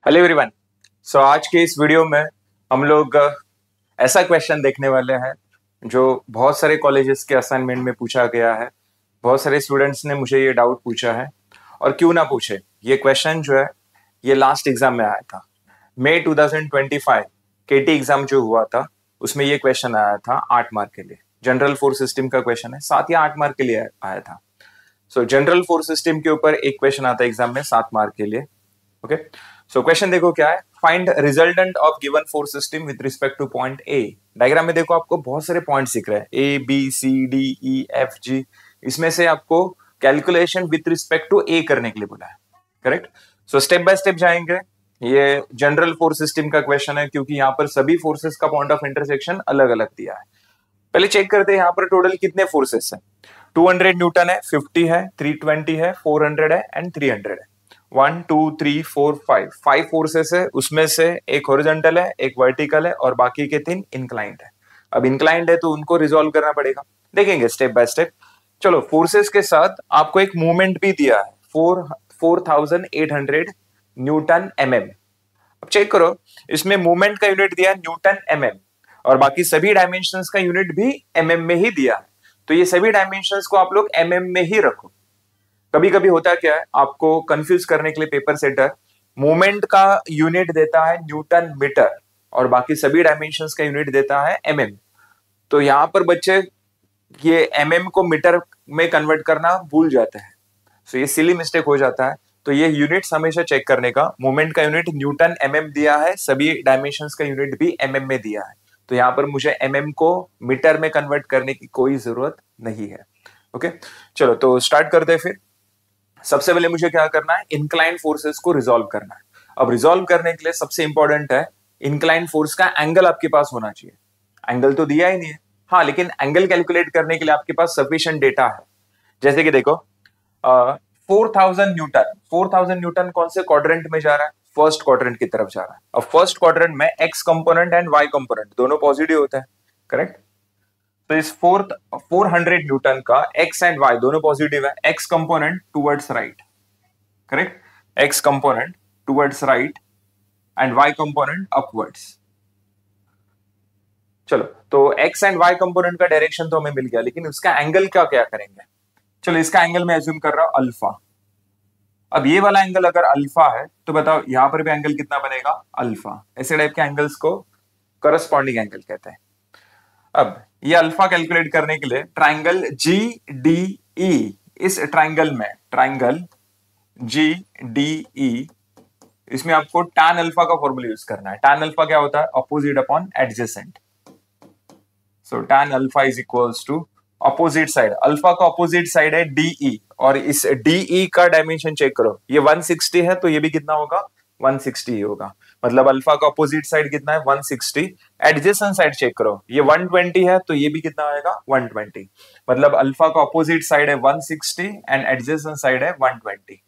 Hello everyone. सो आज के इस वीडियो में हम लोग ऐसा क्वेश्चन देखने वाले हैं जो बहुत सारे कॉलेजेस के असाइनमेंट में पूछा गया है। बहुत सारे स्टूडेंट्स ने मुझे ये डाउट पूछा है और क्यों ना पूछे। ये क्वेश्चन जो है ये लास्ट एग्जाम में आया था, मई 2025 केटी एग्जाम जो हुआ था उसमें ये क्वेश्चन आया था 8 मार्क के लिए। जनरल फोर्स सिस्टम का क्वेश्चन है, 7 या 8 मार्क के लिए आया था। सो जनरल फोर्स सिस्टम के ऊपर एक क्वेश्चन आता है एग्जाम में 7 मार्क के लिए। ओके, सो क्वेश्चन देखो क्या है। Find resultant of given force system with respect to point A. Diagram में देखो आपको बहुत सारे पॉइंट्स दिख रहे हैं, A B C D E F G. इसमें से आपको calculation with respect to A करने के लिए बोला है, correct. So step by step जाएंगे। ये जनरल फोर्स सिस्टम का क्वेश्चन है क्योंकि यहाँ पर सभी फोर्सेस का पॉइंट ऑफ इंटरसेक्शन अलग अलग दिया है। पहले चेक करते हैं यहाँ पर टोटल कितने फोर्सेस हैं। 200 न्यूटन है, 50 है, 320 है, 400 है एंड 300 है। 1 2 3 4 5 फोर्सेस है। उसमें से एक हॉरिजॉन्टल है, एक वर्टिकल है और बाकी के 3 इंक्लाइंड है। अब इंक्लाइंड है तो उनको रिजॉल्व करना पड़ेगा, देखेंगे स्टेप बाय स्टेप। चलो, फोर्सेस के साथ आपको एक मूवमेंट भी दिया है 4800 न्यूटन mm। अब चेक करो, इसमें मूवमेंट का यूनिट दिया है न्यूटन mm और बाकी सभी डायमेंशंस का यूनिट भी mm में ही दिया है। तो ये सभी डायमेंशंस को आप लोग mm में ही रखो। कभी कभी होता क्या है, आपको कंफ्यूज करने के लिए पेपर सेटर मूवमेंट का यूनिट देता है न्यूटन मीटर और बाकी सभी डायमेंशंस का यूनिट देता है mm। तो यहां पर बच्चे ये mm को मीटर में कन्वर्ट करना भूल जाते हैं, तो ये सिली मिस्टेक हो जाता है। तो ये यूनिट्स हमेशा चेक करने का, मूवमेंट का यूनिट न्यूटन mm दिया है, सभी डायमेंशंस का यूनिट भी mm में दिया है। तो यहाँ पर मुझे mm को मीटर में कन्वर्ट करने की कोई जरूरत नहीं है। ओके, चलो तो स्टार्ट करते हैं। फिर सबसे पहले मुझे क्या करना है, इंक्लाइन फोर्सेस को रिजॉल्व करना है। अब रिजॉल्व करने के लिए सबसे इंपॉर्टेंट है इंक्लाइन फोर्स का एंगल आपके पास होना चाहिए। एंगल तो दिया ही नहीं है, हाँ, लेकिन एंगल कैलकुलेट करने के लिए आपके पास सफिशिएंट डेटा है। जैसे कि देखो 4000 न्यूटन कौन से क्वाड्रेंट में जा रहा है, फर्स्ट क्वाड्रेंट की तरफ जा रहा है। अब फर्स्ट क्वाड्रेंट में X component and Y component दोनों पॉजिटिव होता है, करेक्ट। तो इस 400 न्यूटन का एक्स एंड वाई दोनों पॉजिटिव है। X component towards right, correct, X component towards right and Y component upwards. चलो, तो एक्स एंड वाई कंपोनेंट का डायरेक्शन तो हमें मिल गया, लेकिन उसका एंगल क्या क्या करेंगे। चलो, इसका एंगल मैं अज्यूम कर रहा हूं अल्फा। अब ये वाला एंगल अगर अल्फा है तो बताओ यहां पर भी एंगल कितना बनेगा, अल्फा। ऐसे टाइप के एंगल्स को करस्पॉन्डिंग एंगल कहते हैं। अब ये अल्फा कैलकुलेट करने के लिए ट्राइंगल जी डी ई, इस ट्राइंगल में ट्राइंगल जी डी ई, इसमें आपको tan अल्फा का फॉर्मूला यूज करना है। tan अल्फा क्या होता है, opposite upon adjacent. So tan alpha is equals to opposite side, alpha का अपोजिट साइड है डीई और इस डीई का डायमेंशन चेक करो, ये 160 है तो ये भी कितना होगा, 160 ही होगा। मतलब अल्फा का अपोजिट साइड कितना है, 160। एडजेसेंट साइड चेक करो, ये 120 है तो ये भी कितना आएगा, 120। मतलब अल्फा का अपोजिट साइड है 160 एंड एडजेसेंट साइड है 120।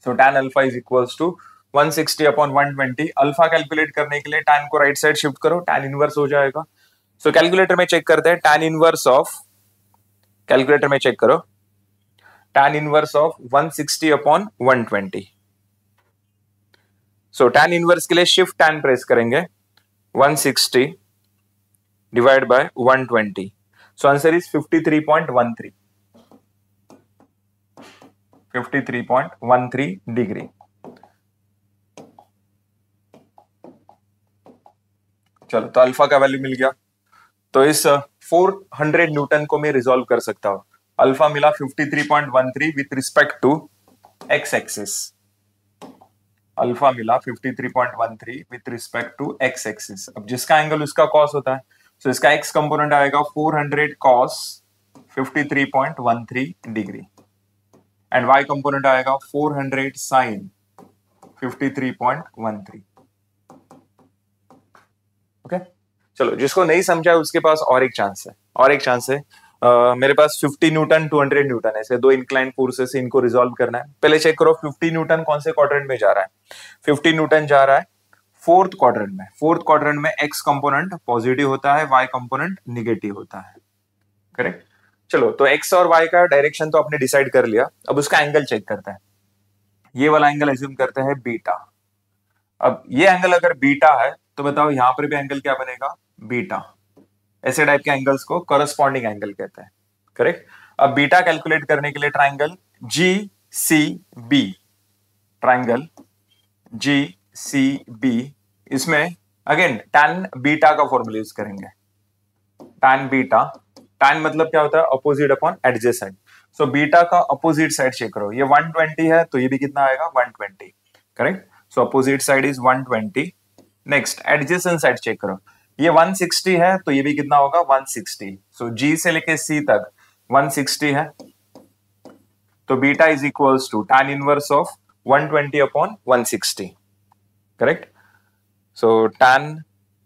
So tan alpha is equals to 160 upon 120। Alpha calculate करने के लिए tan को राइट साइड शिफ्ट करो, tan इनवर्स हो जाएगा। सो कैलकुलेटर में चेक करते हैं, tan इनवर्स ऑफ, कैलकुलेटर में चेक करो, tan inverse of 160 upon 120। So tan inverse के लिए शिफ्ट tan प्रेस करेंगे, 160 divide by 120। So answer is 53.13, 53.13 degree. चलो, तो अल्फा का वैल्यू मिल गया। तो इस 400 न्यूटन को मैं रिजॉल्व कर सकता हूं। अल्फा मिला 53.13 with respect to x axis. Alpha मिला 53.13 with respect to x axis. अब जिसका एंगल उसका कॉस होता है, तो इसका एक्स कंपोनेंट आएगा 400 cos 53.13 degree and Y component आएगा 400 साइन 53.13। ओके, चलो, जिसको नहीं समझा उसके पास और एक चांस है, और एक चांस है। मेरे पास 50 न्यूटन 200 न्यूटन ऐसे दो इंक्लाइन फोर्सेस, इनको रिजॉल्व करना है। पहले चेक करो 50 न्यूटन कौन से क्वाड्रेंट में जा रहा है। 50 न्यूटन जा रहा है फोर्थ क्वाड्रेंट में। फोर्थ क्वाड्रेंट में एक्स कंपोनेंट पॉजिटिव होता है, वाई कंपोनेंट निगेटिव होता है, करेक्ट। चलो, तो एक्स और वाई का डायरेक्शन तो आपने डिसाइड कर लिया, अब उसका एंगल चेक करता है। ये वाला एंगल एज्यूम करते हैं बीटा। अब ये एंगल अगर बीटा है तो बताओ यहां पर भी एंगल क्या बनेगा, बीटा। ऐसे टाइप के एंगल्स को करस्पॉन्डिंग एंगल कहते हैं, करेक्ट। अब बीटा कैलकुलेट करने के लिए ट्राइंगल जी सी बी, ट्राइंगल जी सी बी, इसमें अगेन टैन बीटा का फॉर्मूला यूज करेंगे। टैन बीटा, टैन मतलब क्या होता है, opposite upon adjacent. So beta का अपोजिट साइड चेक करो, ये 120 है तो ये भी कितना आएगा, 120, correct. So opposite side is 120। Next adjacent side check करो, ये 160 है तो ये भी कितना होगा, 160। सो जी से लेके सी तक 160 है, तो beta is equals to tan inverse of 120 upon 160, correct. So tan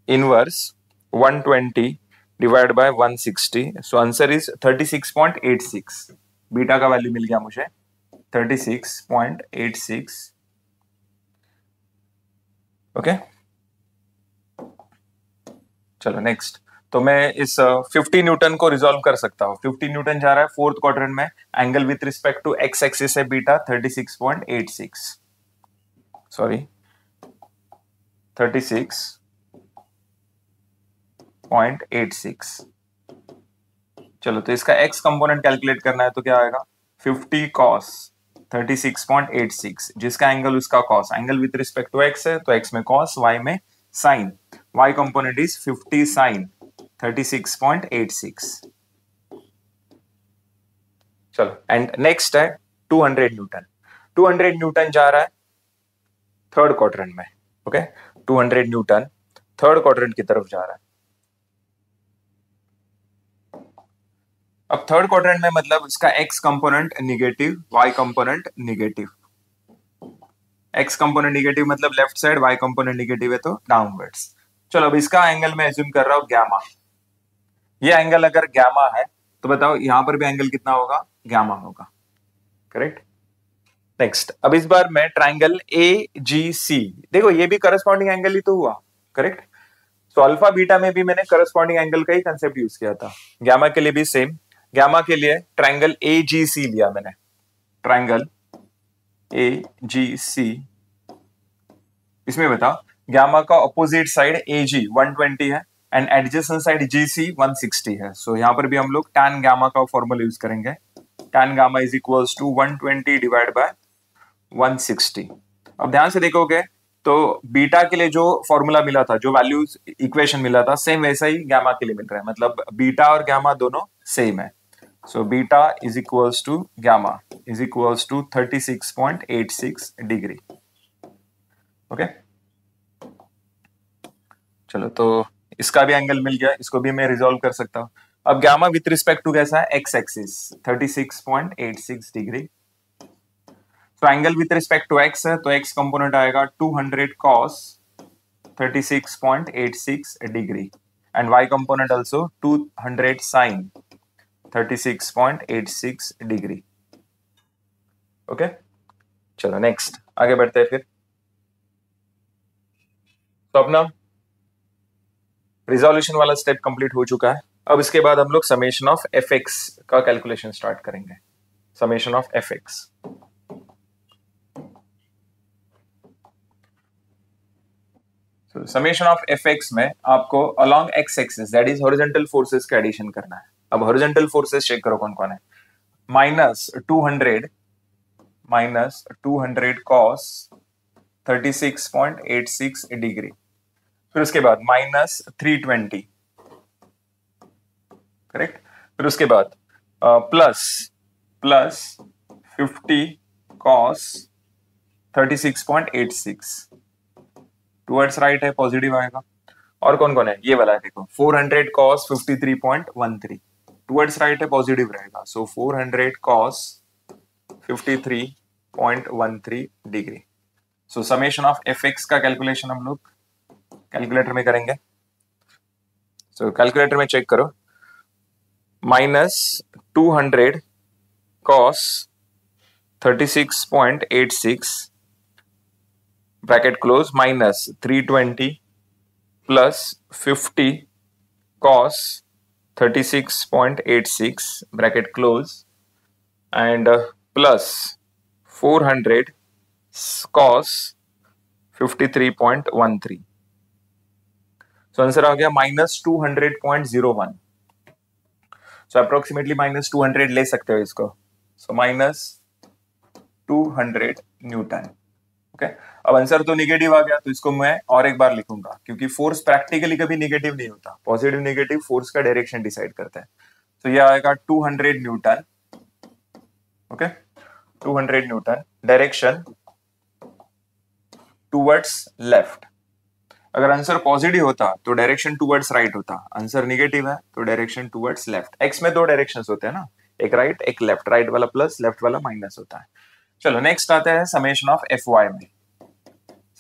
inverse 120 divide by 160, so answer is 36.86। Beta का वैल्यू मिल गया मुझे 36.86, ओके। चलो नेक्स्ट, तो मैं इस 50 न्यूटन को रिजॉल्व कर सकता हूं। 50 न्यूटन जा रहा है फोर्थ क्वाड्रेंट में, angle with respect to x axis है बीटा 36.86, सॉरी 36.86। चलो तो इसका x कंपोनेंट कैलकुलेट करना है तो क्या आएगा, 50 cos 36.86, जिसका एंगल उसका cos, angle with respect to x है तो x में cos, y में sin, y component is 50 sin 36.86। चलो एंड नेक्स्ट है 200 न्यूटन। 200 न्यूटन जा रहा है थर्ड क्वाड्रेंट में, ओके। 200 न्यूटन थर्ड क्वाड्रेंट की तरफ जा रहा है। अब थर्ड क्वाड्रेंट में मतलब इसका x component negative, y component negative. x component negative मतलब left side, y component negative है तो डाउनवर्ड्स। चलो अब इसका एंगल मैं एज्यूम कर रहा हूं गामा। ये एंगल अगर गामा है तो बताओ यहां पर भी एंगल कितना होगा, गामा होगा, करेक्ट। नेक्स्ट, अब इस बार मैं ट्राइंगल ए जी सी, देखो ये भी करस्पॉन्डिंग एंगल ही तो हुआ, करेक्ट। तो अल्फा बीटा में भी मैंने करस्पॉन्डिंग एंगल का ही कंसेप्ट यूज किया था, गामा के लिए भी सेम। गामा के लिए ट्राइंगल ए जी सी लिया मैंने, ट्राइंगल ए जी सी। इसमें बताओ गामा का ऑपोजिट साइड ए जी 120 है and adjacent side G C 160 है। सो यहां पर भी हम लोग टैन गामा का फॉर्मूला यूज करेंगे, tan gamma is equals to 120 divide by 160। अब ध्यान से देखोगे तो बीटा के लिए जो फॉर्मूला मिला था, जो वैल्यूज इक्वेशन मिला था, सेम वैसा ही गामा के लिए मिल रहा है, मतलब बीटा और गामा दोनों सेम है। So beta is equals to gamma is equals to 36.86 degree, okay. चलो तो इसका भी एंगल मिल गया, इसको भी मैं रिजॉल्व कर सकता हूं। अब गामा विथ रिस्पेक्ट टू कैसा है, एक्स एक्सिस 36.86 डिग्री। तो angle with respect to x है तो x कंपोनेंट आएगा 200 cos 36.86 degree and y component also 200 sin 36.86 degree, okay. चलो नेक्स्ट आगे बढ़ते हैं फिर। तो अपना रिजोल्यूशन वाला स्टेप कंप्लीट हो चुका है। अब इसके बाद हम लोग समेशन ऑफ एफ एक्स का कैलकुलेशन स्टार्ट करेंगे। Summation of F x, summation of F x में आपको along x axis that is horizontal forces का एडिशन करना है। अब हॉरिजॉन्टल फोर्सेस चेक करो कौन कौन है, माइनस 200 cos 36.86 डिग्री, फिर उसके बाद माइनस 320, करेक्ट। फिर उसके बाद प्लस 50 cos 36.86, टुवर्ड्स राइट है, पॉजिटिव आएगा। और कौन कौन है, ये वाला है देखो 400 cos 53.13, टुवर्ड्स राइट है, पॉजिटिव रहेगा। So 400 cos 53.13 degree. So summation of F X का कैलकुलेशन हम लोग कैलकुलेटर में करेंगे। सो कैलकुलेटर में चेक करो, minus 200 cos 36.86 bracket close minus 320 plus 50 cos 36.86 bracket close and plus 400 cos 53.13। So answer आ गया -200.01। सो अप्रोक्सीमेटली -200 ले सकते हो इसको। So -200 newton. ओके, अब आंसर तो निगेटिव आ गया, तो इसको मैं और एक बार लिखूंगा, क्योंकि फोर्स प्रैक्टिकली कभी निगेटिव नहीं होता। पॉजिटिव निगेटिव फोर्स का डायरेक्शन डिसाइड करता है। तो ये आएगा 200 newton. Okay, 200 Newton, direction towards left. अगर आंसर पॉजिटिव होता तो डायरेक्शन टूवर्ड्स राइट होता। आंसर निगेटिव है तो डायरेक्शन टूवर्ड्स लेफ्ट। एक्स में दो डायरेक्शंस होते हैं ना, एक राइट एक लेफ्ट। राइट वाला प्लस, लेफ्ट वाला माइनस होता है। चलो नेक्स्ट आता है समेशन ऑफ एफ वाई में।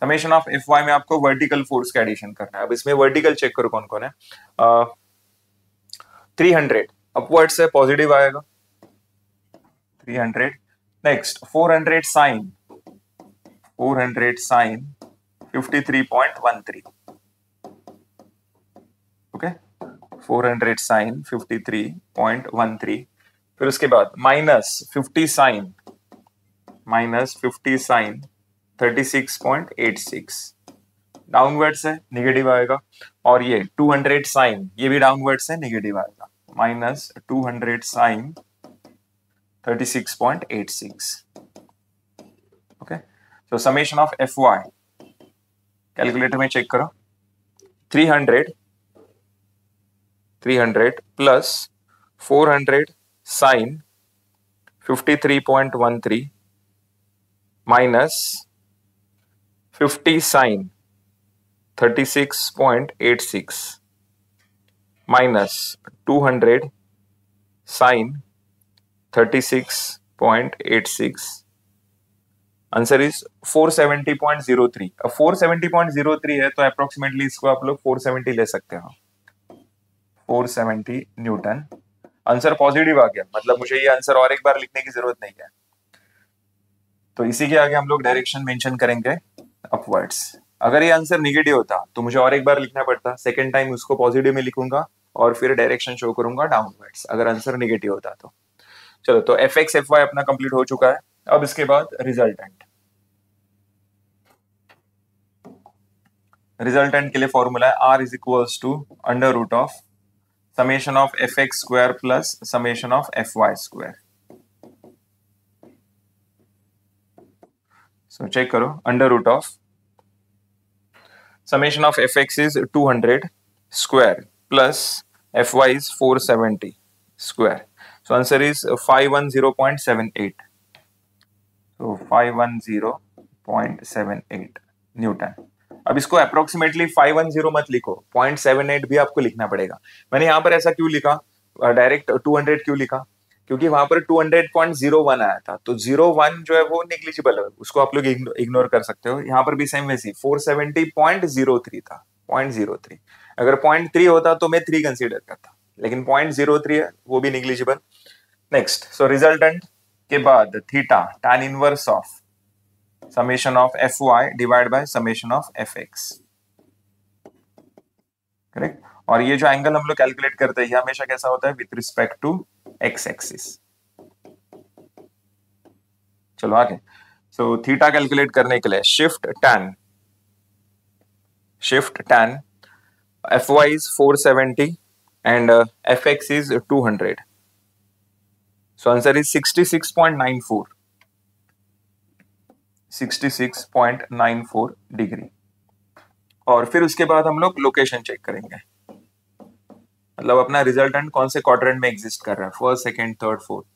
समेशन ऑफ एफ वाई में आपको वर्टिकल फोर्स का एडिशन करना है। अब इसमें वर्टिकल चेक करो कौन कौन है। 300 अपवर्ड्स है, पॉजिटिव आएगा 300। Next 400 sine, 400 sine 53.13। Okay, 400 sine 53.13। फिर उसके बाद -50 साइन, -50 साइन 36.86। डाउनवर्ड्स है, नेगेटिव आएगा। और ये 200 साइन, ये भी डाउनवर्ड्स है, नेगेटिव आएगा। -200 साइन 36.86। ओके, तो summation of F Y calculator में चेक करो। 300 plus 400 sine 53.13 minus 50 sine 36.86 minus 200 sine 36.86। Answer is 470.03। अब 470.03 है तो अप्रोक्सीमेटली इसको आप लोग 470 ले सकते हो। 470 न्यूटन। आंसर पॉजिटिव आ गया, मतलब मुझे ये आंसर और एक बार लिखने की जरूरत नहीं है। तो इसी के आगे हम लोग डायरेक्शन मेंशन करेंगे अपवर्ड्स। अगर ये आंसर निगेटिव होता तो मुझे और एक बार लिखना पड़ता। सेकेंड टाइम उसको पॉजिटिव में लिखूंगा और फिर डायरेक्शन शो करूंगा डाउनवर्ड्स, अगर आंसर निगेटिव होता तो। चलो, तो एफ एक्स एफ वाई अपना कंप्लीट हो चुका है। अब इसके बाद रिजल्टेंट। रिजल्टेंट के लिए फॉर्मूला है R is equals to under root of summation of F X square plus summation of F Y square. So check करो, under root of summation of fx is 200 square plus fy is 470 square. So answer is 510.78. So 510.78 Newton. अब इसको approximately 510 मत लिखो, 0.78 भी आपको लिखना पड़ेगा। मैंने यहाँ पर ऐसा क्यों लिखा, डायरेक्ट 200 क्यों लिखा, क्योंकि वहां पर 200.01 आया था। तो 01 जो है वो निग्लिजिबल है, उसको आप लोग इग्नोर कर सकते हो। यहाँ पर भी सेम वैसी 470.03 था, 0.03। अगर 0.3 होता तो मैं 3 कंसीडर करता, लेकिन 0.03 है, वो भी निग्लिजिबल। नेक्स्ट, सो रिजल्टेंट के बाद theta tan inverse of summation of F Y divide by summation of F X. Correct. और ये जो एंगल हम लोग कैलकुलेट करते हैं ये हमेशा कैसा होता है, with respect to x axis. चलो आगे। सो थीटा कैलकुलेट करने के लिए shift tan F Y is 470 and F X is 200। So answer is 66.94, 66.94 degree. और फिर उसके बाद हम लोग लोकेशन चेक करेंगे, मतलब अपना रिजल्टेंट कौन से क्वाड्रेंट में एग्जिस्ट कर रहा है, फर्स्ट, सेकंड, थर्ड, फोर्थ।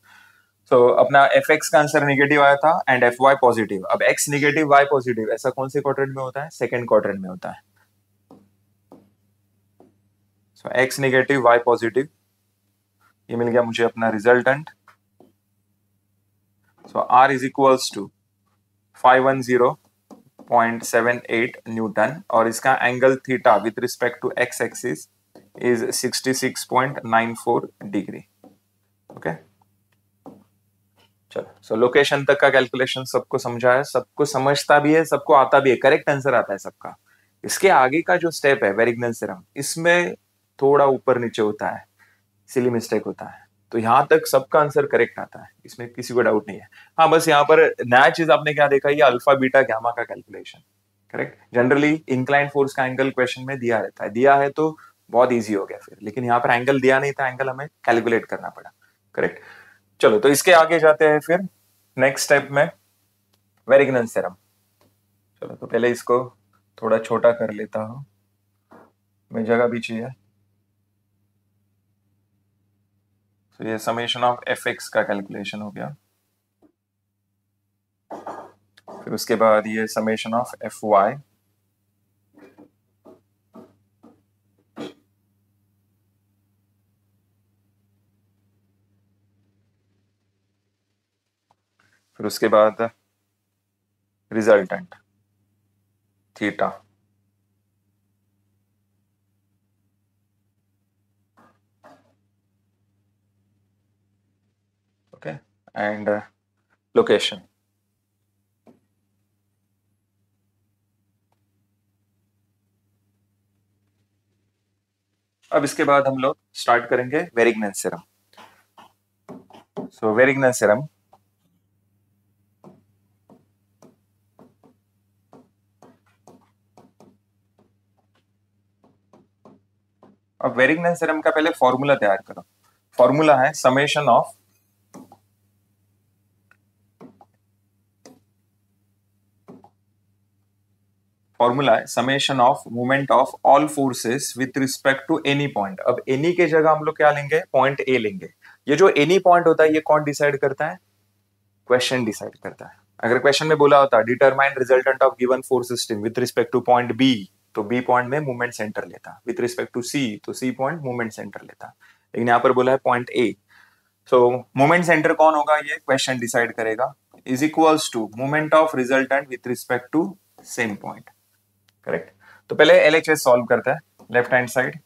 सो अपना एफ एक्स का आंसर नेगेटिव आया था एंड एफ वाई पॉजिटिव। अब एक्स नेगेटिव वाई पॉजिटिव, ऐसा कौन से क्वाड्रेंट में होता है, सेकंड क्वाड्रेंट में होता है। So X negative Y positive, ये मिल गया मुझे अपना resultant. So R is equals to 510.78 newton और इसका angle theta with respect to x axis is 66.94 degree. Okay, चलो। सो लोकेशन तक का कैलकुलेशन सबको समझा है, सबको समझता भी है, सबको आता भी है, करेक्ट आंसर आता है सबका। इसके आगे का जो स्टेप है वेरिग्नस थ्योरम, इसमें थोड़ा ऊपर नीचे होता है, सिली मिस्टेक होता है। तो यहां तक सबका आंसर करेक्ट आता है, इसमें किसी को डाउट नहीं है। हाँ, बस यहाँ पर नया चीज आपने क्या देखा, ये अल्फा बीटा गामा का calculation. Correct. Generally incline force का एंगल क्वेश्चन में दिया रहता है, दिया है तो बहुत इजी हो गया फिर, लेकिन यहाँ पर एंगल दिया नहीं था, एंगल हमें कैलकुलेट करना पड़ा। करेक्ट। चलो तो इसके आगे जाते हैं फिर नेक्स्ट स्टेप में, वेरिग्नन थ्योरम। चलो तो पहले इसको थोड़ा छोटा कर लेता हूं, मैं जगह भी चाहिए। तो ये समेशन ऑफ एफ एक्स का कैलकुलेशन हो गया, फिर उसके बाद ये समेशन ऑफ एफ वाई, फिर उसके बाद resultant theta, okay, and location. अब इसके बाद हम लोग स्टार्ट करेंगे वेरिग्नन थ्योरम। सो वेरिग्नन थ्योरम, अब वेरिग्नन थ्योरम का पहले फॉर्मूला तैयार करो। फॉर्मूला है summation of moment of all forces with respect to any point. अब एनी के जगह हम लोग क्या लेंगे, पॉइंट ए लेंगे। ये जो एनी पॉइंट होता है ये कौन डिसाइड करता है, क्वेश्चन डिसाइड करता है। अगर क्वेश्चन में बोला होता determine resultant of given force system with respect to point B, तो बी पॉइंट में मूवमेंट सेंटर लेता, विथ रिस्पेक्ट टू सी तो सी पॉइंट मूवमेंट सेंटर लेता, लेकिन यहाँ पर बोला है point A. So movement center कौन होगा, ये क्वेश्चन डिसाइड करेगा, is equals to movement of resultant with respect to same point. Correct. तो पहले एलएचएस सॉल्व करता है, left hand side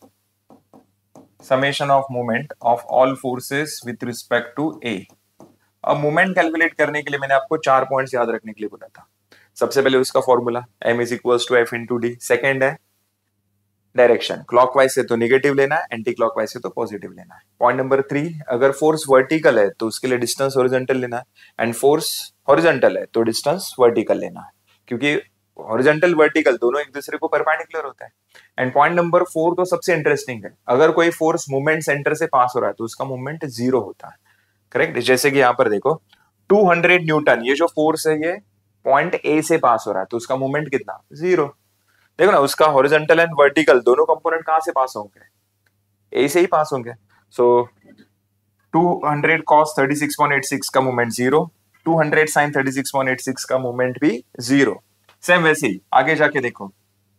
summation of movement of all forces with respect to A. अब movement calculate करने के लिए मैंने आपको 4 पॉइंट्स याद रखने के लिए बोला था। सबसे पहले उसका formula m is equals to F into D. Second है डायरेक्शन, क्लॉकवाइज से तो निगेटिव लेना है, एंटी क्लॉकवाइज से तो पॉजिटिव लेना है। पॉइंट नंबर 3, अगर फोर्स वर्टिकल है तो उसके लिए डिस्टेंस हॉरिजॉन्टल लेना है, एंड फोर्स हॉरिजॉन्टल है तो डिस्टेंस वर्टिकल लेना है, क्योंकि हॉरिजॉन्टल वर्टिकल दोनों एक दूसरे को परपेंडिकुलर होता है। एंड पॉइंट नंबर 4 तो सबसे इंटरेस्टिंग है, अगर कोई फोर्स मूवमेंट सेंटर से पास हो रहा है तो उसका मूवमेंट 0 होता है। करेक्ट। जैसे कि यहाँ पर देखो 200 न्यूटन, ये जो फोर्स है ये पॉइंट ए से पास हो रहा है तो उसका मूवमेंट कितना, 0। देखो ना, उसका हॉरिजॉन्टल एंड वर्टिकल दोनों कंपोनेंट कहां से पास होंगे, ए से ही पास होंगे। सो 200 cos 36.86 का मूवमेंट 0, 200 sin 36.86 का मूवमेंट भी 0। सेम वैसे ही आगे जाके देखो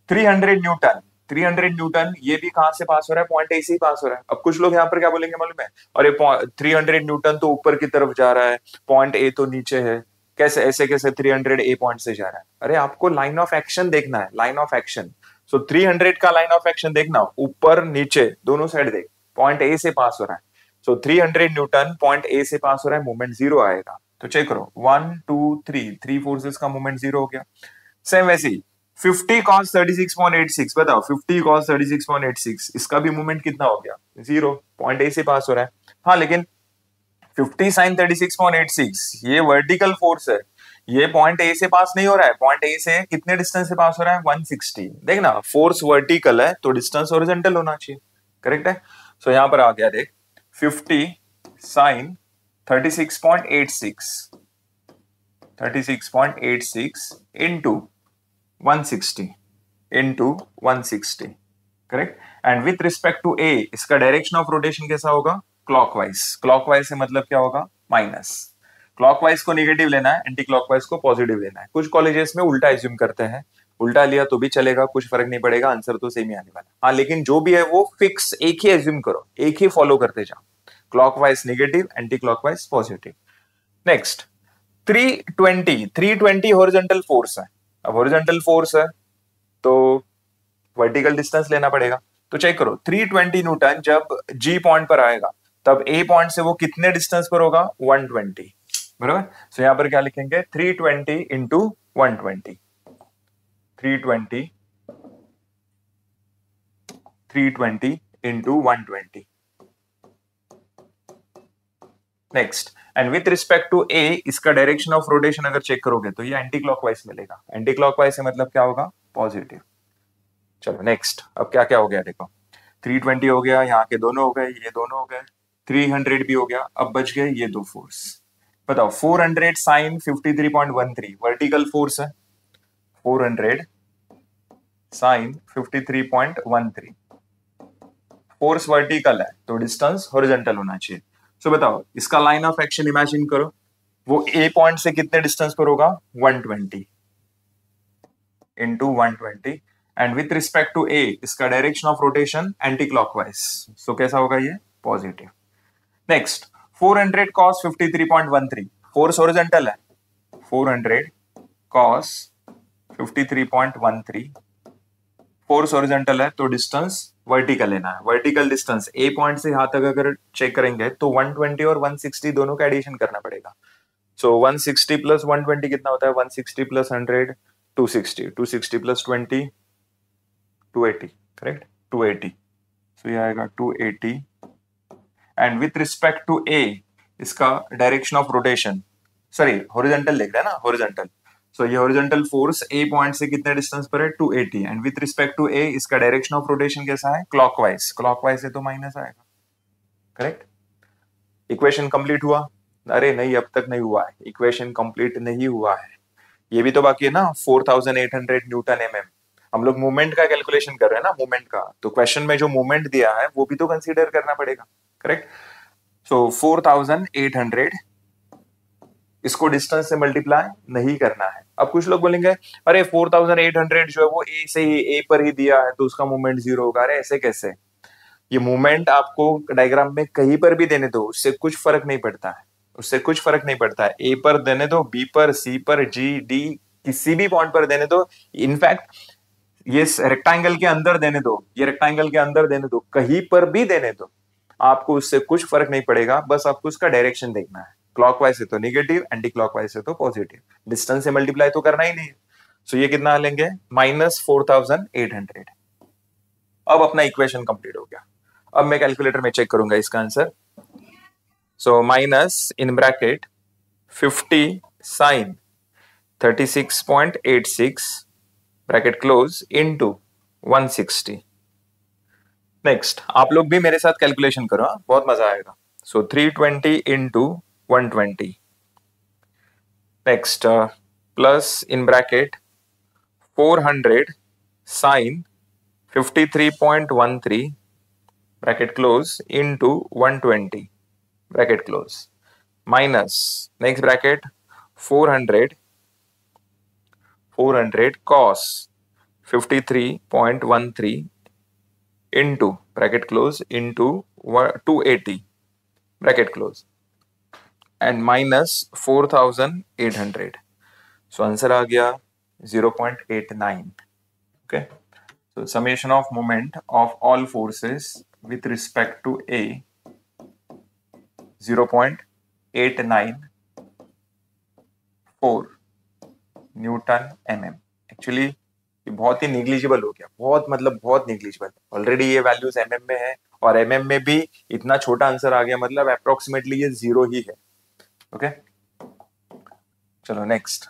300 न्यूटन, 300 न्यूटन ये भी कहां से पास हो रहा है, पॉइंट ए से ही पास हो रहा है। अब कुछ लोग यहाँ पर क्या बोलेंगे मालूम है, अरे 300 न्यूटन तो ऊपर की तरफ जा रहा है, पॉइंट ए तो नीचे है, कैसे ऐसे कैसे 300 ए पॉइंट से जा रहा है। अरे आपको लाइन ऑफ एक्शन देखना है, लाइन ऑफ एक्शन। सो 300 का लाइन ऑफ एक्शन देखना, ऊपर नीचे दोनों साइड देख, पॉइंट ए से पास हो रहा है। सो 300 न्यूटन पॉइंट ए से पास हो रहा है, मूवमेंट 0 आएगा। तो चेक करो 1 2 3 फोर्सेस का मूवमेंट 0 हो गया। सेम वैसे ही 50 cos 36.86, बताओ 50 cos 36.86 इसका भी मूवमेंट कितना हो गया, 0, पॉइंट ए से पास हो रहा है। हाँ लेकिन 50 sin 36.86 ये वर्टिकल फोर्स है, ये पॉइंट ए से पास नहीं हो रहा है, पॉइंट ए से कितने डिस्टेंस से पास हो रहा है, 160। देखना फोर्स वर्टिकल है तो डिस्टेंस हॉरिजॉन्टल होना चाहिए। करेक्ट है। सो यहां पर आ गया देख 50 sin 36.86 into 160 into 160। Correct. And with respect to A इसका डायरेक्शन ऑफ रोटेशन कैसा होगा, क्लॉकवाइज। क्लॉकवाइज से मतलब क्या होगा, माइनस। क्लॉकवाइज को नेगेटिव लेना है, एंटी क्लॉकवाइज को पॉजिटिव लेना है। कुछ कॉलेजेस में उल्टा एज्यूम करते हैं, उल्टा लिया तो भी चलेगा, कुछ फर्क नहीं पड़ेगा, आंसर तो सेम ही आने वाला। हाँ लेकिन जो भी है वो फिक्स एक ही एज्यूम करो, एक ही फॉलो करते जाओ, clockwise negative, anti clockwise positive. Next 320 horizontal force है। अब हॉरिजॉन्टल फोर्स है तो वर्टिकल डिस्टेंस लेना पड़ेगा। तो चेक करो 320 न्यूटन जब जी पॉइंट पर आएगा तब ए पॉइंट से वो कितने डिस्टेंस पर होगा, 120। बराबर। सो यहां पर क्या लिखेंगे, 320 into 120, 320 into 120। Next, and with respect to A इसका डायरेक्शन ऑफ रोटेशन अगर चेक करोगे तो ये एंटी क्लॉकवाइज मिलेगा। एंटी क्लॉकवाइज से मतलब क्या होगा, पॉजिटिव। चलो नेक्स्ट, अब क्या क्या हो गया देखो, 320 हो गया, यहाँ के दोनों हो गए, ये दोनों हो गए, 300 भी हो गया, अब बच गए ये दो फोर्स। बताओ 400 साइन 53.13 वर्टिकल फोर्स है, 400 साइन 53.13 फोर्स वर्टिकल है, तो डिस्टेंस हॉरिजॉन्टल होना चाहिए। सो बताओ इसका लाइन ऑफ एक्शन इमेजिन करो, वो ए पॉइंट से कितने डिस्टेंस पर होगा, 120 into 120, and with respect to A इसका direction of rotation anti clockwise, so कैसा होगा ये, positive. Next 400 cos 53.13 force horizontal है, 400 cos 53.13 फोर्स हॉरिजॉन्टल है, तो डिस्टेंस वर्टिकल लेना है। वर्टिकल डिस्टेंस ए पॉइंट से यहां तक अगर चेक करेंगे तो 120 और 160 दोनों का एडिशन करना पड़ेगा। सो 160 प्लस 120 कितना होता है, 160 प्लस 100 260, 260 प्लस 20 280, करेक्ट, 280। सो ये आएगा 280, and with respect to A इसका direction of rotation, sorry horizontal लिख रहा है ना, हॉरिजॉन्टल, सो ये हॉरिजॉन्टल फोर्स ए पॉइंट से कितने डिस्टेंस पर है, 280, and with respect to A इसका डायरेक्शन ऑफ रोटेशन कैसा है, क्लॉकवाइज, क्लॉकवाइज है तो माइनस आएगा, करेक्ट। इक्वेशन कंप्लीट हुआ, अरे नहीं अब तक नहीं हुआ है, इक्वेशन कंप्लीट नहीं हुआ है, ये भी तो बाकी है ना, 4800 न्यूटन एमएम। हम लोग मूवमेंट का कैलकुलेशन कर रहे हैं ना, मूवमेंट का, तो क्वेश्चन में जो मूवमेंट दिया है वो भी तो कंसीडर करना पड़ेगा, करेक्ट। सो 4800 इसको डिस्टेंस से मल्टीप्लाई नहीं करना है। अब कुछ लोग बोलेंगे अरे 4800 जो है वो ए से ही, ए पर ही दिया है तो उसका मूवमेंट जीरो होगा, अरे ऐसे कैसे, ये मूवमेंट आपको डायग्राम में कहीं पर भी देने दो, उससे कुछ फर्क नहीं पड़ता है, उससे कुछ फर्क नहीं पड़ता है, ए पर देने दो, बी पर, सी पर, जी, डी, किसी भी पॉइंट पर देने दो, इनफैक्ट ये रेक्टेंगल के अंदर देने दो, ये रेक्टेंगल के अंदर देने दो, कहीं पर भी देने दो, आपको उससे कुछ फर्क नहीं पड़ेगा, बस आपको उसका डायरेक्शन देखना है, क्लॉकवाइज है तो नेगेटिव, एंटी क्लॉकवाइज है तो पॉजिटिव, डिस्टेंस से मल्टीप्लाई तो करना ही नहीं है। सो ये कितना लेंगे, -4800। अब अपना इक्वेशन कंप्लीट हो गया, अब मैं कैलकुलेटर में चेक करूंगा इसका answer. So minus in bracket 50 sine 36.86 bracket close into 160। Next आप लोग भी मेरे साथ कैलकुलेशन करो, बहुत मजा आएगा। So 320 into 120, next plus in bracket 400 sine 53.13 bracket close into 120 bracket close, minus next bracket 400 cos 53.13 into bracket close into 280 bracket close and minus 4800, so answer आ गया 0.89। okay, so summation of moment of all forces with respect to A 0.894 Newton MM. Actually ये बहुत ही negligible हो गया, बहुत मतलब बहुत negligible, already ये values MM में है और एमएम में भी इतना छोटा आंसर आ गया, मतलब अप्रोक्सीमेटली ये जीरो ही है। ओके चलो नेक्स्ट,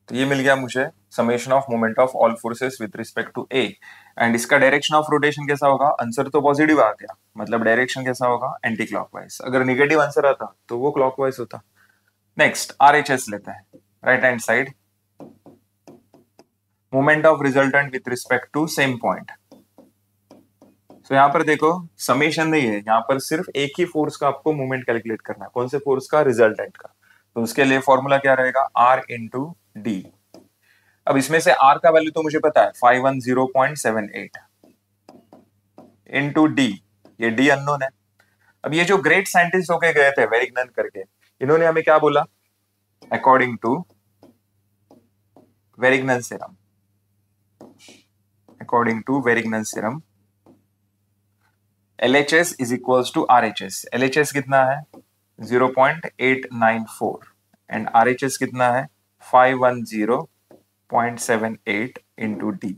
तो ये मिल गया मुझे summation of moment of all forces with respect to A, and इसका डायरेक्शन ऑफ रोटेशन कैसा होगा, आंसर तो पॉजिटिव आ गया, मतलब डायरेक्शन कैसा होगा, एंटी क्लॉकवाइज, अगर निगेटिव आंसर आता तो वो क्लॉकवाइज होता। नेक्स्ट आरएचएस लेते हैं, right hand side, moment of resultant with respect to same point. तो यहां पर देखो समेशन नहीं है, यहां पर सिर्फ एक ही फोर्स का आपको मोमेंट कैलकुलेट करना है, कौन से फोर्स का, रिजल्टेंट का, तो उसके लिए फॉर्मूला क्या रहेगा, आर इंटू डी। अब इसमें से आर का वैल्यू तो मुझे पता है 510.78 इंटू डी, ये डी अननोन है। अब ये जो ग्रेट साइंटिस्ट होके गए थे वेरिग्नन करके, इन्होंने हमें क्या बोला, according to Varignon theorem, according to Varignon theorem LHS is equals to RHS। LHS कितना है 0.894 एंड RHS कितना है 510.78 इंटू डी।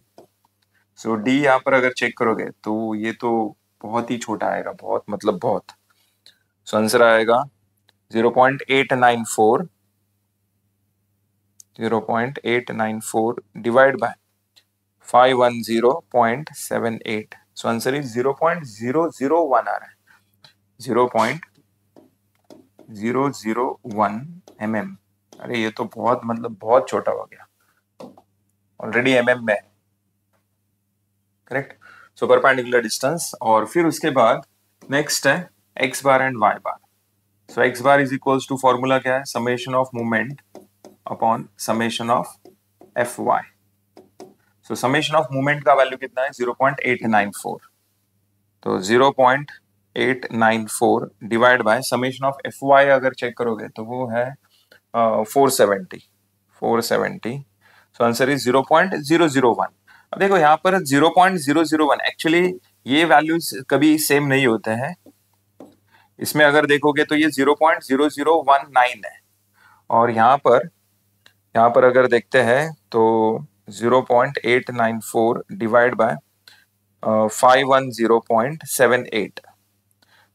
सो डी यहां पर अगर चेक करोगे तो ये तो बहुत ही छोटा आएगा, बहुत मतलब बहुत। सो आंसर आएगा 0.894 0.894 divided by 510.78. So answer is 0.001 आ रहा है, 0.001 mm। अरे ये तो बहुत मतलब बहुत छोटा हो गया, ऑलरेडी mm में है, करेक्ट। सो परपेंडिकुलर डिस्टेंस, और फिर उसके बाद नेक्स्ट है x bar and y bar. So x bar is equals to, formula क्या है, summation of moment upon summation of fy। So summation of moment का वैल्यू कितना है, 0.894। तो 0.894 divide by summation of fy अगर चेक करोगे तो वो है 470। So answer is 0.001। अब देखो यहाँ पर 0.001, एक्चुअली ये वैल्यूज कभी सेम नहीं होते हैं। इसमें अगर देखोगे तो ये 0.0019 है, और यहाँ पर अगर देखते हैं तो 0.894 डिवाइड बाय 510.78,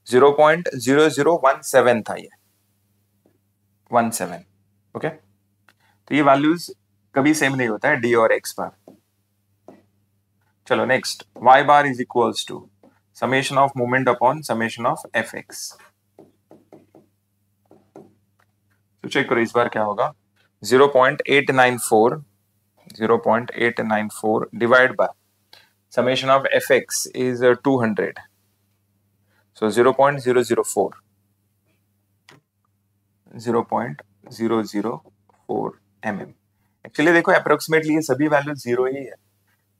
0.0017 था ये, 17। ओके, तो ये वैल्यूज कभी सेम नहीं होता है, डी और एक्स बार। चलो next, y bar is equals to summation of moment upon summation of F X. तो चेक करो इस बार क्या होगा, 0.894 divide by summation of fx is 200, so 0.004 mm। Actually देखो अप्रोक्सीमेटली ये सभी वैल्यू जीरो ही है,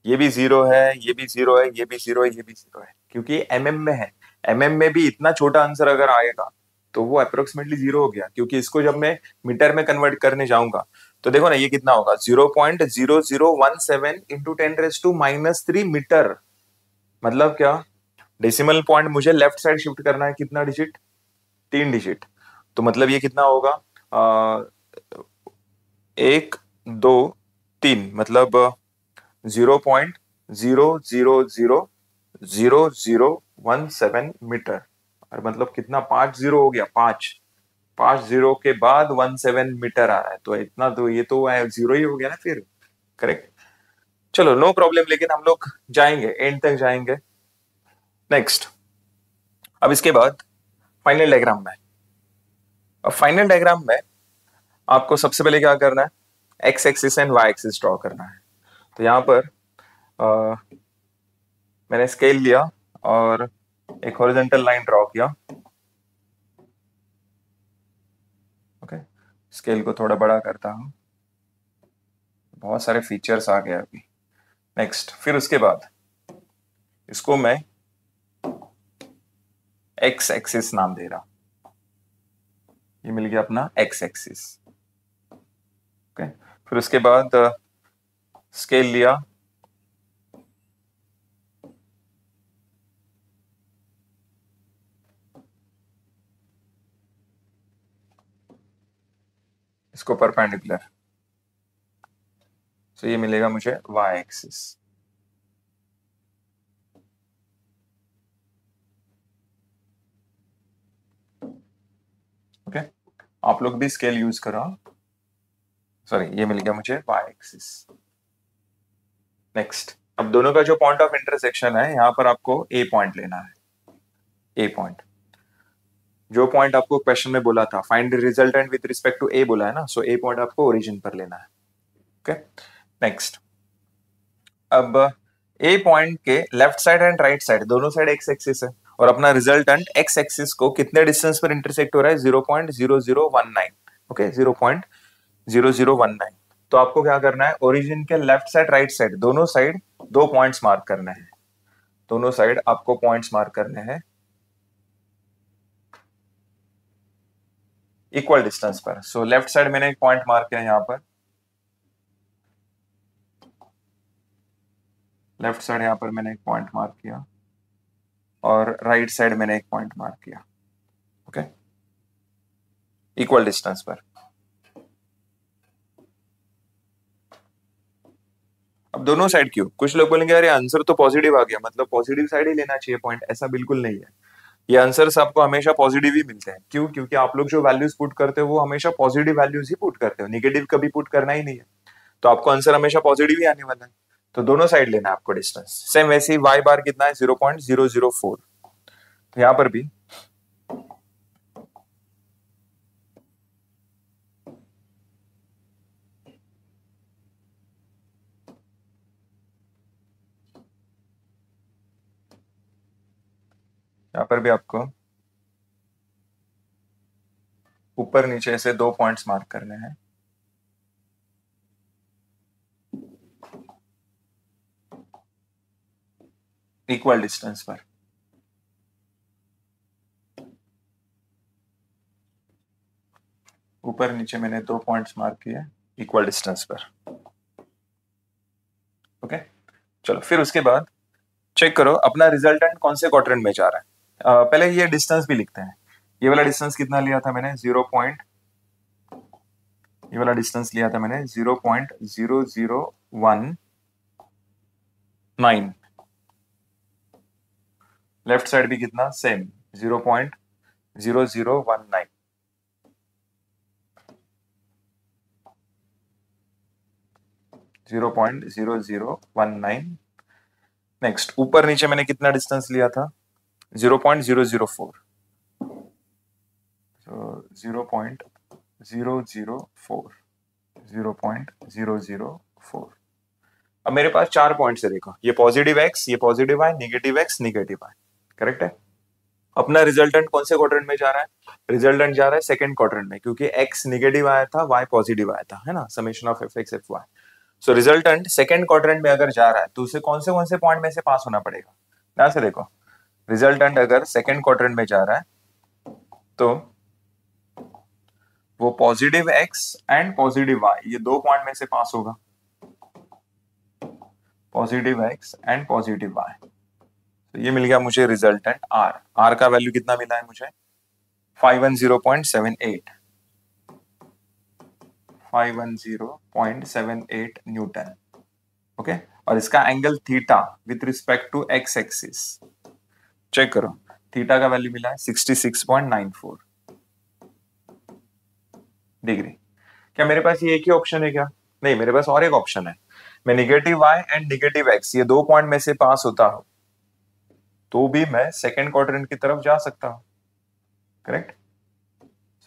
ये भी जीरो है, ये भी जीरो है, ये भी जीरो है, ये भी जीरो है, क्योंकि mm में है। mm में भी इतना छोटा आंसर अगर आएगा तो वो अप्रोक्सीमेटली जीरो हो गया, क्योंकि इसको जब मैं मीटर में कन्वर्ट करने जाऊंगा तो देखो ना ये कितना होगा, 0.0017 इंटू 10⁻³ मीटर। मतलब क्या, डेसिमल पॉइंट मुझे लेफ्ट साइड शिफ्ट करना है, कितना डिजिट, 3 डिजिट। तो मतलब ये कितना होगा, 1 2 3, मतलब 0.000017 मीटर। और मतलब कितना, 5 जीरो हो गया, 5 जीरो के बाद 17 मीटर आ रहा है, तो इतना तो ये तो जीरो ही हो गया ना फिर, करेक्ट। चलो नो प्रॉब्लम, लेकिन हम लोग जाएंगे, एंड तक जाएंगे। नेक्स्ट, अब इसके बाद फाइनल डायग्राम में। अब फाइनल डायग्राम में आपको सबसे पहले क्या करना है, X axis and Y axis draw करना है। तो यहां पर मैंने स्केल लिया और एक हॉरिजॉन्टल लाइन ड्रॉ किया। ओके, स्केल को थोड़ा बड़ा करता हूं, बहुत सारे फीचर्स आ गए अभी। नेक्स्ट, फिर उसके बाद इसको मैं एक्स एक्सिस नाम दे रहा, ये मिल गया अपना एक्स एक्सिस। ओके, फिर उसके बाद स्केल लिया, इसको परपेंडिकुलर, तो ये मिलेगा मुझे वाई एक्सिस। ओके, आप लोग भी स्केल यूज करो। सॉरी, ये मिल गया मुझे वाई एक्सिस। नेक्स्ट, अब दोनों का जो पॉइंट ऑफ इंटरसेक्शन है, यहां पर आपको ए पॉइंट लेना है, ए पॉइंट। जो पॉइंट आपको क्वेश्चन में बोला था, find the resultant with respect to A बोला है ना, सो ए पॉइंट आपको ओरिजिन पर लेना है। ओके, नेक्स्ट, अब ए पॉइंट के left side and right side दोनों साइड एक्स एक्सिस है, और अपना रिजल्टेंट एक्स एक्सिस को कितने डिस्टेंस पर इंटरसेक्ट हो रहा है, 0.0019। ओके, 0.0019। तो आपको क्या करना है, ओरिजिन के लेफ्ट साइड राइट साइड दोनों साइड 2 पॉइंट्स मार्क करने हैं, दोनों साइड आपको पॉइंट्स मार्क करने हैं इक्वल डिस्टेंस पर। सो लेफ्ट साइड मैंने एक पॉइंट मार्क किया यहां पर, लेफ्ट साइड यहां पर मैंने एक पॉइंट मार्क किया, और राइट साइड मैंने एक पॉइंट मार्क किया। ओके, इक्वल डिस्टेंस पर। अब दोनों साइड क्यों, कुछ लोग बोलेंगे अरे आंसर तो पॉजिटिव आ गया, मतलब पॉजिटिव साइड ही लेना चाहिए पॉइंट, ऐसा बिल्कुल नहीं है। ये आंसर्स आपको हमेशा पॉजिटिव ही मिलते हैं। क्यों? क्योंकि आप लोग जो वैल्यूज पुट करते हो वो हमेशा पॉजिटिव वैल्यूज ही पुट करते हो, नेगेटिव कभी पुट करना ही नहीं है। तो आपको आंसर हमेशा पॉजिटिव ही आने वाला है। तो दोनों साइड लेना है आपको डिस्टेंस। सेम वैसे ही y बार कितना है? 0.004। तो यहां पर भी आपको ऊपर नीचे से 2 पॉइंट्स मार्क करने हैं। इक्वल डिस्टेंस पर। ऊपर नीचे मैंने 2 पॉइंट्स मार्क किए इक्वल डिस्टेंस पर। ओके, चलो फिर उसके बाद चेक करो अपना रिजल्टेंट कौन से क्वाड्रेंट में जा रहा है। पहले ये डिस्टेंस भी लिखते हैं। ये वाला डिस्टेंस कितना लिया था मैंने? ये वाला डिस्टेंस लिया था मैंने 0.0019। लेफ्ट साइड भी कितना? सेम 0.0019। नेक्स्ट ऊपर नीचे मैंने कितना डिस्टेंस लिया था? 0.004। 0.004। अब मेरे पास 4 पॉइंट्स है, देखो ये पॉजिटिव एक्स, ये positive Y, negative X, negative Y. Correct है। अपना रिजल्टेंट कौन से क्वाड्रेंट में जा रहा है? रिजल्टेंट जा रहा है सेकंड क्वाड्रेंट में, क्योंकि एक्स नेगेटिव आया था, वाई पॉजिटिव आया था, है ना, summation of F X F Y. So resultant second quadrant में अगर जा रहा है तो उसे कौन से पॉइंट में से पास होना पड़ेगा? ध्यान से देखो, रिजल्टेंट अगर सेकंड क्वाड्रेंट में जा रहा है तो वो positive x and positive y, ये 2 पॉइंट में से पास होगा। Positive x and positive y, तो ये मिल गया मुझे रिजल्टेंट आर। आर का वैल्यू कितना मिला है मुझे? 510.78। 510.78 न्यूटन। ओके, और इसका angle theta with respect to x axis check करो। थीटा का वैल्यू मिला है 66.94 डिग्री। क्या मेरे पास ये एक ही ऑप्शन है क्या? नहीं, मेरे पास और एक ऑप्शन है। मैं negative y and negative x ये 2 पॉइंट में से पास होता हूं तो भी मैं सेकेंड क्वाड्रेंट की तरफ जा सकता हूं। करेक्ट।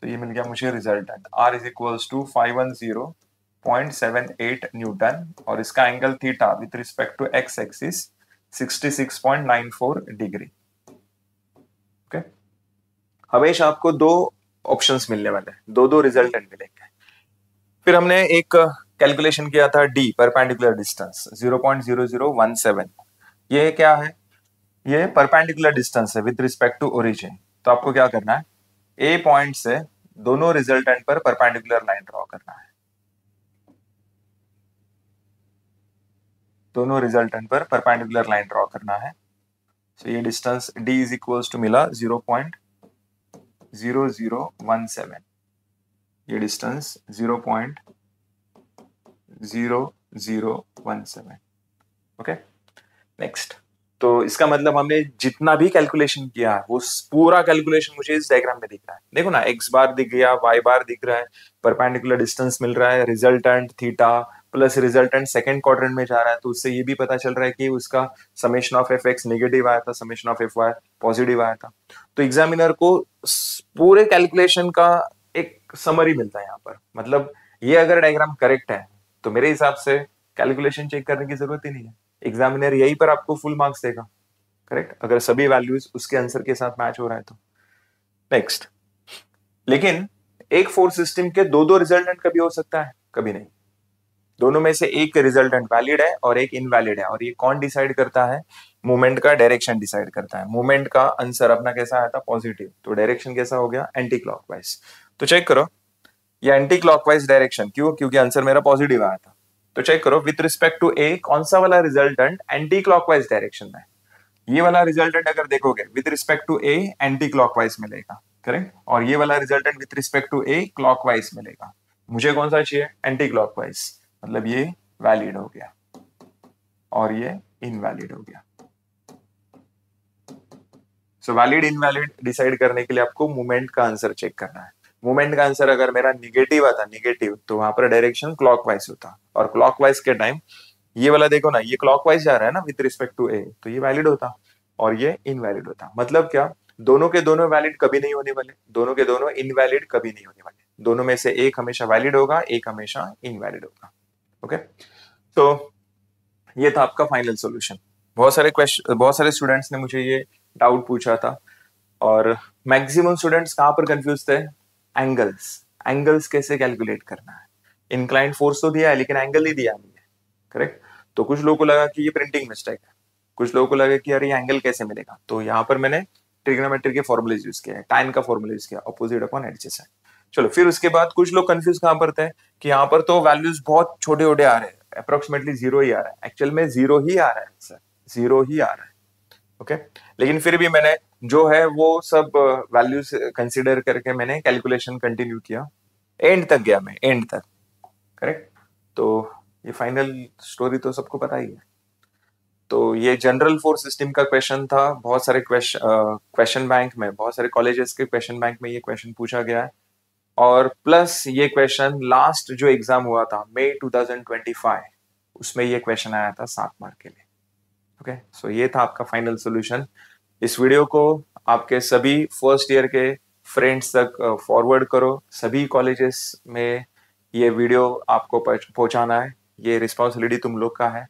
तो ये मिल गया मुझे resultant R is equals to 510.78 newton, और इसका angle theta with respect to x axis 66.94 degree. Okay, हमेशा आपको 2 ऑप्शंस मिलने वाले हैं, दो रिजल्टेंट मिलेंगे। फिर हमने एक कैलकुलेशन किया था डी, परपेंडिकुलर डिस्टेंस 0.0017। ये क्या है? ये परपेंडिकुलर डिस्टेंस है विद रिस्पेक्ट टू ओरिजिन। तो आपको क्या करना है? ए पॉइंट से दोनों रिजल्टेंट पर परपेंडिकुलर लाइन ड्रॉ करना है। दोनों रिजल्टेंट पर परपेंडिकुलर लाइन ड्रॉ करना है। तो ये distance D is equals to मिला 0.0017। ये डिस्टेंस 0.0017। Okay, next. तो इसका मतलब हमने जितना भी कैलकुलेशन किया है वो पूरा कैलकुलेशन मुझे इस डायग्राम में दिख रहा है। देखो ना, एक्स बार दिख गया, वाई बार दिख रहा है, परपेंडिकुलर डिस्टेंस मिल रहा है, resultant theta plus resultant second quadrant में जा रहा है। तो उससे ये भी पता चल रहा है कि उसका summation of F x negative आया था, summation of F y positive आया था। तो एग्जामिनर को पूरे कैलकुलेशन का एक समरी मिलता है यहाँ पर। मतलब ये अगर डायग्राम करेक्ट है तो मेरे हिसाब से कैलकुलेशन चेक करने की जरूरत ही नहीं है, एग्जामिनर यहीं पर आपको फुल मार्क्स देगा। करेक्ट, अगर सभी वैल्यूज उसके आंसर के साथ मैच हो रहा है तो। नेक्स्ट, लेकिन एक फोर्स सिस्टम के दो रिजल्टेंट कभी हो सकता है? कभी नहीं। दोनों में से एक रिजल्टेंट वैलिड है और एक इनवैलिड है, और ये कौन डिसाइड करता है? मूवमेंट का डायरेक्शन डिसाइड करता है। मूवमेंट का आंसर अपना कैसा आया था? पॉजिटिव, तो डायरेक्शन कैसा हो गया? Anti clockwise. तो चेक करो, ये एंटी क्लॉकवाइज डायरेक्शन क्यों? क्योंकि आंसर मेरा पॉजिटिव आया था। तो चेक करो विथ रिस्पेक्ट टू ए कौन सा वाला रिजल्टेंट एंटी क्लॉकवाइज डायरेक्शन में? ये वाला रिजल्टेंट अगर देखोगे with respect to A anti clockwise मिलेगा। करेक्ट, और ये वाला resultant with respect to A clockwise मिलेगा। मुझे कौन सा चाहिए? Anti clockwise. मतलब ये वैलिड हो गया और ये इनवैलिड हो गया। सो वैलिड इनवैलिड डिसाइड करने के लिए आपको मूवमेंट का आंसर चेक करना है। मूवमेंट का आंसर अगर मेरा निगेटिव आता निगेटिव, तो वहां पर डायरेक्शन क्लॉकवाइज होता, और क्लॉकवाइज के टाइम ये वाला देखो ना, ये क्लॉकवाइज जा रहा है ना विद रिस्पेक्ट टू ए, तो ये वैलिड होता और ये इनवैलिड होता। मतलब क्या, दोनों के दोनों वैलिड कभी नहीं होने वाले, दोनों के दोनों इनवैलिड कभी नहीं होने वाले, दोनों में से एक हमेशा वैलिड होगा, एक हमेशा इनवैलिड होगा। ओके, तो ये था आपका फाइनल सॉल्यूशन। बहुत सारे स्टूडेंट्स ने मुझे ये डाउट पूछा था, और मैक्सिमम स्टूडेंट्स कहाँ पर कंफ्यूज थे, एंगल्स कैसे कैलकुलेट करना है। इंक्लाइंड फोर्स तो दिया है लेकिन एंगल नहीं दिया है, करेक्ट। तो कुछ लोगों को लगा कि ये प्रिंटिंग मिस्टेक है, कुछ लोगों को लगा कि यार ये एंगल कैसे मिलेगा, तो यहाँ पर मैंने ट्रिग्नोमेट्री के फॉर्मूलेज यूज किया है, tan का फॉर्मूला यूज किया, अपोजिट अपॉन एडजेसेंट। चलो फिर उसके बाद कुछ लोग कंफ्यूज कहाँ पर थे कि यहाँ पर तो वैल्यूज बहुत छोटे छोटे आ रहे हैं, अप्रोक्सीमेटली जीरो ही आ रहा है, एक्चुअल में जीरो ही आ रहा है सर, जीरो ही आ रहा है। ओके, लेकिन फिर भी मैंने जो है वो सब वैल्यूज कंसिडर करके मैंने कैलकुलेशन कंटिन्यू किया, एंड तक गया मैं, एंड तक, करेक्ट। तो ये फाइनल स्टोरी तो सबको पता ही है। तो ये जनरल फोर्स सिस्टम का क्वेश्चन था, बहुत सारे क्वेश्चन बैंक में, बहुत सारे कॉलेजेस के क्वेश्चन बैंक में ये क्वेश्चन पूछा गया है, और प्लस ये क्वेश्चन लास्ट जो एग्जाम हुआ था मई 2025, उसमें ये क्वेश्चन आया था 7 मार्क के लिए। ओके, सो ये था आपका फाइनल सॉल्यूशन। इस वीडियो को आपके सभी फर्स्ट ईयर के फ्रेंड्स तक फॉरवर्ड करो, सभी कॉलेजेस में ये वीडियो आपको पहुंचाना है, ये रिस्पॉन्सिबिलिटी तुम लोग का है।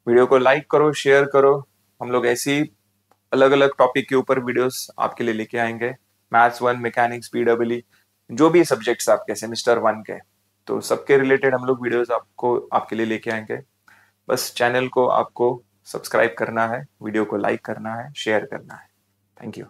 वीडियो को लाइक करो, शेयर करो, हम लोग ऐसी अलग अलग टॉपिक के ऊपर वीडियोस आपके लिए लेके आएंगे, मैथ्स 1, मैकेनिक्स, पीडब्ल्यूई, जो भी सब्जेक्ट्स आपके सेमेस्टर 1 के, तो सबके रिलेटेड हम लोग वीडियोस आपको आपके लिए लेके आएंगे। बस चैनल को आपको सब्सक्राइब करना है, वीडियो को लाइक करना है, शेयर करना है। Thank you.